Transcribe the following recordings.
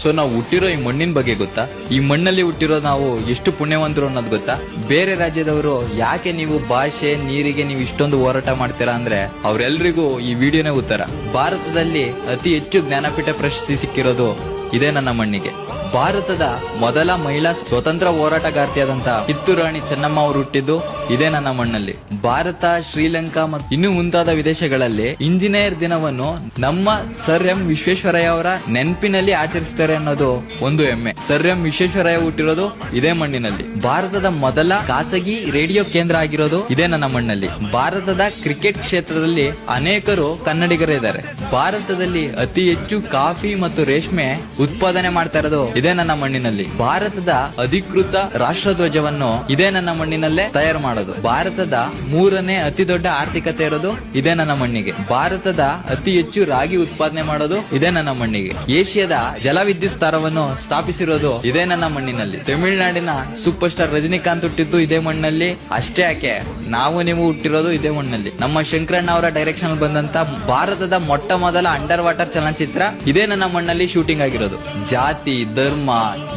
So ನಾವು ಹುಟ್ಟಿರೋ ಈ ಮಣ್ಣಿನ ಬಗ್ಗೆ ಗೊತ್ತಾ? ಈ ಮಣ್ಣಲ್ಲಿ ಹುಟ್ಟಿರೋ ನಾವು ಎಷ್ಟು ಪುಣ್ಯವಂತರು ಅನ್ನೋದು ಗೊತ್ತಾ? ಬೇರೆ ರಾಜ್ಯದವರು ಯಾಕೆ ನೀವು ಭಾಷೆ ನೀರಿಗೆ ನೀವು ಇಷ್ಟೊಂದು ಹೋರಾಟ ಮಾಡ್ತೀರಾ ಅಂದ್ರೆ ಅವ್ರೆಲ್ರಿಗೂ ಈ ವಿಡಿಯೋನೇ ಉತ್ತರ. ಭಾರತದಲ್ಲಿ ಅತಿ ಹೆಚ್ಚು ಜ್ಞಾನಪೀಠ ಪ್ರಶಸ್ತಿ ಸಿಕ್ಕಿರೋದು ಇದೇ ನನ್ನ ಮಣ್ಣಿಗೆ. ಭಾರತದ ಮೊದಲ ಮಹಿಳಾ ಸ್ವತಂತ್ರ ಹೋರಾಟಗಾರ್ತಿಯಾದಂತ ಕಿತ್ತೂರು ರಾಣಿ ಚೆನ್ನಮ್ಮ ಅವರು ಹುಟ್ಟಿದ್ದು ಇದೇ ನನ್ನ ಮಣ್ಣಲ್ಲಿ. ಭಾರತ, ಶ್ರೀಲಂಕಾ ಮತ್ತು ಇನ್ನೂ ಮುಂತಾದ ವಿದೇಶಗಳಲ್ಲಿ ಇಂಜಿನಿಯರ್ ದಿನವನ್ನು ನಮ್ಮ ಸರ್ ಎಂ ವಿಶ್ವೇಶ್ವರಯ್ಯ ಅವರ ನೆನಪಿನಲ್ಲಿ ಆಚರಿಸ್ತಾರೆ ಅನ್ನೋದು ಒಂದು ಹೆಮ್ಮೆ. ಸರ್ ಎಂ ವಿಶ್ವೇಶ್ವರಯ್ಯ ಹುಟ್ಟಿರೋದು ಇದೇ ಮಣ್ಣಿನಲ್ಲಿ. ಭಾರತದ ಮೊದಲ ಖಾಸಗಿ ರೇಡಿಯೋ ಕೇಂದ್ರ ಆಗಿರೋದು ಇದೇ ನನ್ನ ಮಣ್ಣಲ್ಲಿ. ಭಾರತದ ಕ್ರಿಕೆಟ್ ಕ್ಷೇತ್ರದಲ್ಲಿ ಅನೇಕರು ಕನ್ನಡಿಗರೇ ಇದ್ದಾರೆ. ಭಾರತದಲ್ಲಿ ಅತಿ ಹೆಚ್ಚು ಕಾಫಿ ಮತ್ತು ರೇಷ್ಮೆ ಉತ್ಪಾದನೆ ಮಾಡ್ತಾ ಇರೋದು ಇದೇ ನನ್ನ ಮಣ್ಣಿನಲ್ಲಿ. ಭಾರತದ ಅಧಿಕೃತ ರಾಷ್ಟ್ರಧ್ವಜವನ್ನು ಇದೇ ನನ್ನ ಮಣ್ಣಿನಲ್ಲೇ ತಯಾರು ಮಾಡೋದು. ಭಾರತದ 3ನೇ ಅತಿ ದೊಡ್ಡ ಆರ್ಥಿಕತೆ ಇರೋದು ಇದೇ ನನ್ನ ಮಣ್ಣಿಗೆ. ಭಾರತದ ಅತಿ ಹೆಚ್ಚು ರಾಗಿ ಉತ್ಪಾದನೆ ಮಾಡೋದು ಇದೇ ನನ್ನ ಮಣ್ಣಿಗೆ. ಏಷ್ಯಾದ ಜಲವಿದ್ಯುತ್ ಸ್ಥಾವರವನ್ನು ಸ್ಥಾಪಿಸಿರೋದು ಇದೇ ನನ್ನ ಮಣ್ಣಿನಲ್ಲಿ. ತಮಿಳುನಾಡಿನ ಸೂಪರ್ ಸ್ಟಾರ್ ರಜನಿಕಾಂತ್ ಹುಟ್ಟಿದ್ದು ಇದೇ ಮಣ್ಣಲ್ಲಿ. ಅಷ್ಟೇ ಯಾಕೆ, ನಾವು ನೀವು ಹುಟ್ಟಿರೋದು ಇದೇ ಮಣ್ಣಲ್ಲಿ. ನಮ್ಮ ಶಂಕರಣ್ಣ ಅವರ ಡೈರೆಕ್ಷನ್ ಬಂದಂತ ಭಾರತದ ಮೊಟ್ಟ ಮೊದಲ ಅಂಡರ್ ವಾಟರ್ ಚಲನಚಿತ್ರ ಇದೇ ನನ್ನ ಮಣ್ಣಲ್ಲಿ ಶೂಟಿಂಗ್ ಆಗಿರೋದು. ಜಾತಿ, ಧರ್ಮ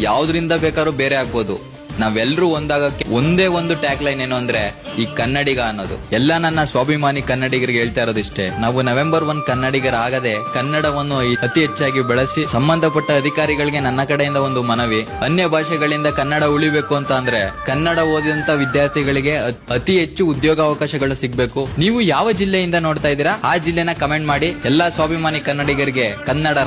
ಯಾವ್ದ್ರಿಂದ ಬೇಕಾದ್ರೂ ಬೇರೆ ಆಗ್ಬೋದು, ನಾವೆಲ್ಲರೂ ಒಂದಾಗಕ್ಕೆ ಒಂದೇ ಒಂದು ಟ್ಯಾಗ್ ಲೈನ್ ಏನು ಅಂದ್ರೆ ಈ ಕನ್ನಡಿಗ ಅನ್ನೋದು. ಎಲ್ಲ ನನ್ನ ಸ್ವಾಭಿಮಾನಿ ಕನ್ನಡಿಗರಿಗೆ ಹೇಳ್ತಾ ಇರೋದಿಷ್ಟೇ, ನಾವು ನವೆಂಬರ್ 1 ಕನ್ನಡಿಗರಾಗದೆ ಕನ್ನಡವನ್ನು ಅತಿ ಹೆಚ್ಚಾಗಿ ಬೆಳೆಸಿ, ಸಂಬಂಧಪಟ್ಟ ಅಧಿಕಾರಿಗಳಿಗೆ ನನ್ನ ಕಡೆಯಿಂದ ಒಂದು ಮನವಿ, ಅನ್ಯ ಭಾಷೆಗಳಿಂದ ಕನ್ನಡ ಉಳಿಬೇಕು ಅಂತ ಅಂದ್ರೆ ಕನ್ನಡ ಓದಿದಂತ ವಿದ್ಯಾರ್ಥಿಗಳಿಗೆ ಅತಿ ಹೆಚ್ಚು ಉದ್ಯೋಗಾವಕಾಶಗಳು ಸಿಗ್ಬೇಕು. ನೀವು ಯಾವ ಜಿಲ್ಲೆಯಿಂದ ನೋಡ್ತಾ ಇದ್ದೀರಾ ಆ ಜಿಲ್ಲೆನ ಕಮೆಂಟ್ ಮಾಡಿ. ಎಲ್ಲಾ ಸ್ವಾಭಿಮಾನಿ ಕನ್ನಡಿಗರಿಗೆ ಕನ್ನಡ